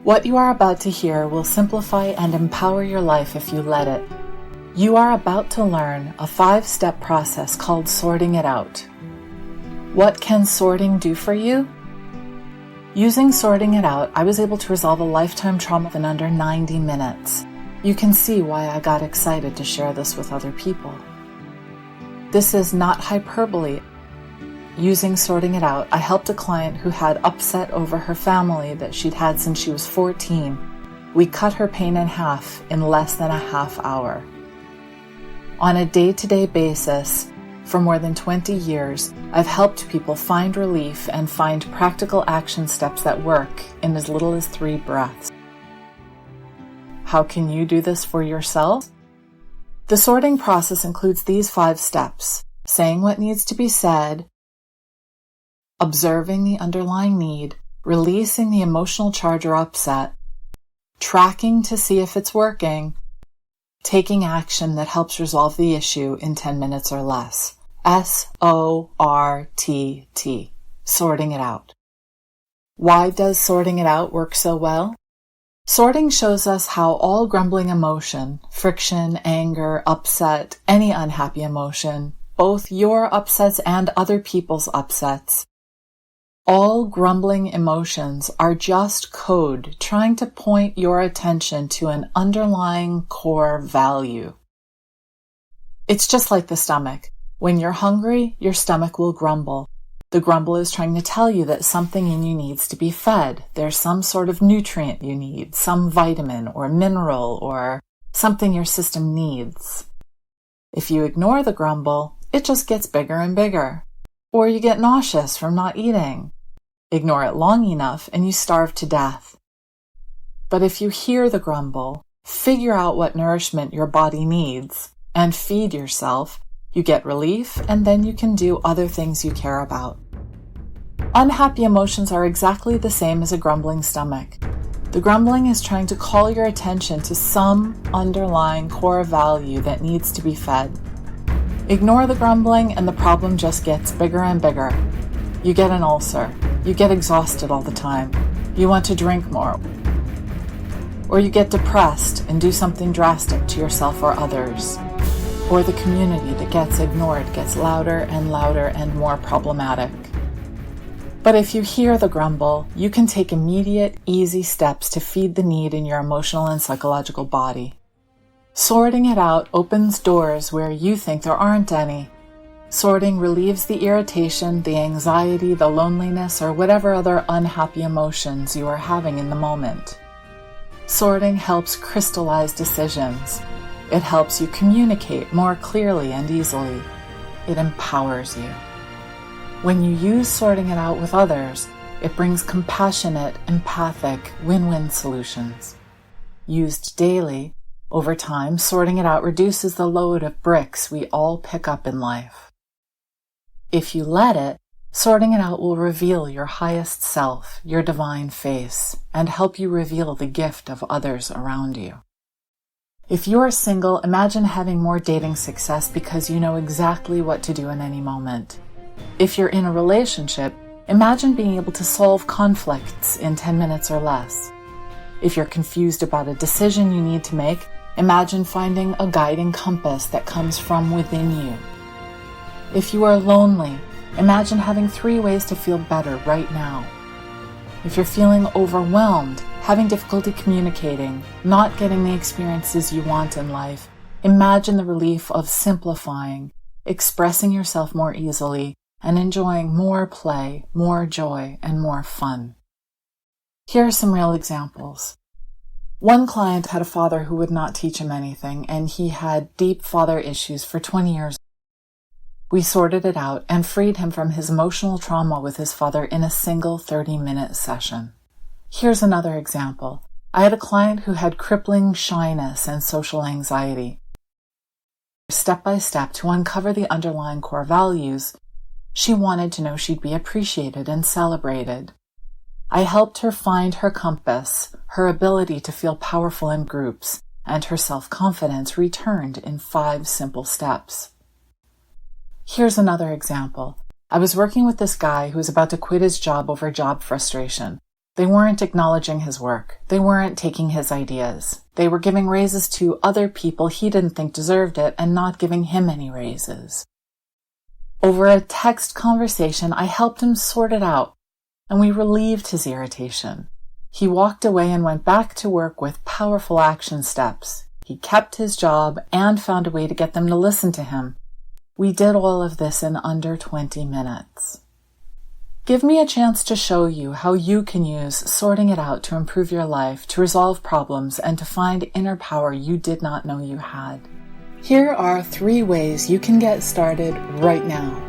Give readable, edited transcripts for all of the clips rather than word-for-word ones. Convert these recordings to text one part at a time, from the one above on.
What you are about to hear will simplify and empower your life if you let it. You are about to learn a 5-step process called sorting it out. What can sorting do for you? Using sorting it out, I was able to resolve a lifetime trauma in under 90 minutes. You can see why I got excited to share this with other people. This is not hyperbole. Using sorting it out, I helped a client who had upset over her family that she'd had since she was 14. We cut her pain in half in less than a half hour. On a day-to-day basis, for more than 20 years, I've helped people find relief and find practical action steps that work in as little as 3 breaths. How can you do this for yourself? The sorting process includes these 5 steps: saying what needs to be said, observing the underlying need, releasing the emotional charge or upset, tracking to see if it's working, taking action that helps resolve the issue in 10 minutes or less. SORTT. Sorting it out. Why does sorting it out work so well? Sorting shows us how all grumbling emotion, friction, anger, upset, any unhappy emotion, both your upsets and other people's upsets, all grumbling emotions are just code trying to point your attention to an underlying core value. It's just like the stomach. When you're hungry, your stomach will grumble. The grumble is trying to tell you that something in you needs to be fed. There's some sort of nutrient you need, some vitamin or mineral or something your system needs. If you ignore the grumble, it just gets bigger and bigger. Or you get nauseous from not eating. Ignore it long enough and you starve to death. But if you hear the grumble, figure out what nourishment your body needs, and feed yourself, you get relief, and then you can do other things you care about. Unhappy emotions are exactly the same as a grumbling stomach. The grumbling is trying to call your attention to some underlying core value that needs to be fed. Ignore the grumbling and the problem just gets bigger and bigger. You get an ulcer. You get exhausted all the time. You want to drink more. Or you get depressed and do something drastic to yourself or others. Or the community that gets ignored gets louder and louder and more problematic. But if you hear the grumble, you can take immediate, easy steps to feed the need in your emotional and psychological body. Sorting it out opens doors where you think there aren't any. Sorting relieves the irritation, the anxiety, the loneliness, or whatever other unhappy emotions you are having in the moment. Sorting helps crystallize decisions. It helps you communicate more clearly and easily. It empowers you. When you use sorting it out with others, it brings compassionate, empathic, win-win solutions. Used daily, over time, sorting it out reduces the load of bricks we all pick up in life. If you let it, sorting it out will reveal your highest self, your divine face, and help you reveal the gift of others around you. If you are single, imagine having more dating success because you know exactly what to do in any moment. If you're in a relationship, imagine being able to solve conflicts in 10 minutes or less. If you're confused about a decision you need to make, imagine finding a guiding compass that comes from within you. If you are lonely, imagine having 3 ways to feel better right now. If you're feeling overwhelmed, having difficulty communicating, not getting the experiences you want in life, imagine the relief of simplifying, expressing yourself more easily, and enjoying more play, more joy, and more fun. Here are some real examples. One client had a father who would not teach him anything, and he had deep father issues for 20 years. We sorted it out and freed him from his emotional trauma with his father in a single 30-minute session. Here's another example. I had a client who had crippling shyness and social anxiety. Step by step, to uncover the underlying core values, she wanted to know she'd be appreciated and celebrated. I helped her find her compass, her ability to feel powerful in groups, and her self-confidence returned in 5 simple steps. Here's another example. I was working with this guy who was about to quit his job over job frustration. They weren't acknowledging his work. They weren't taking his ideas. They were giving raises to other people he didn't think deserved it and not giving him any raises. Over a text conversation, I helped him sort it out, and we relieved his irritation. He walked away and went back to work with powerful action steps. He kept his job and found a way to get them to listen to him. We did all of this in under 20 minutes. Give me a chance to show you how you can use sorting it out to improve your life, to resolve problems, and to find inner power you did not know you had. Here are 3 ways you can get started right now.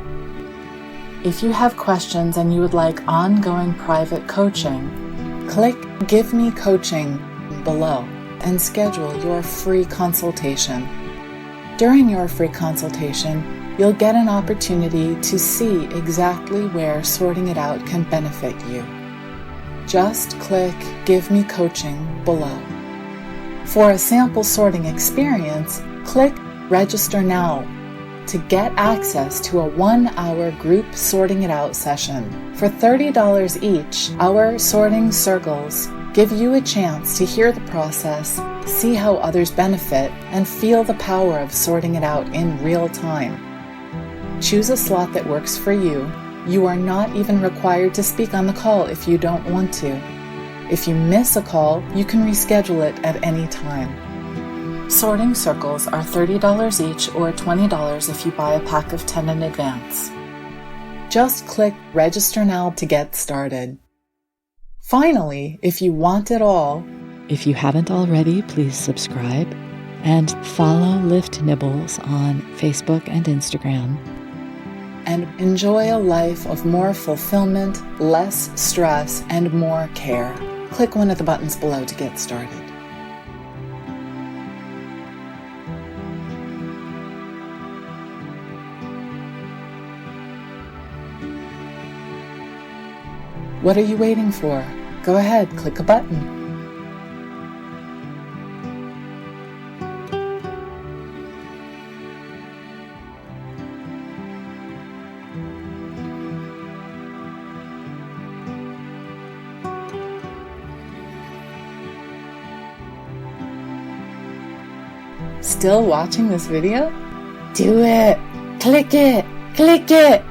If you have questions and you would like ongoing private coaching, click Give Me Coaching below and schedule your free consultation. During your free consultation, you'll get an opportunity to see exactly where sorting it out can benefit you. Just click Give Me Coaching below. For a sample sorting experience, click Register Now to get access to a 1-hour group sorting it out session. For $30 each, our sorting circles give you a chance to hear the process, see how others benefit, and feel the power of sorting it out in real time. Choose a slot that works for you. You are not even required to speak on the call if you don't want to. If you miss a call, you can reschedule it at any time. Sorting circles are $30 each or $20 if you buy a pack of 10 in advance. Just click Register Now to get started. Finally, if you want it all, if you haven't already, please subscribe and follow LIFTnibbles on Facebook and Instagram. And enjoy a life of more fulfillment, less stress, and more care. Click one of the buttons below to get started. What are you waiting for? Go ahead, click a button. Still watching this video? Do it! Click it! Click it!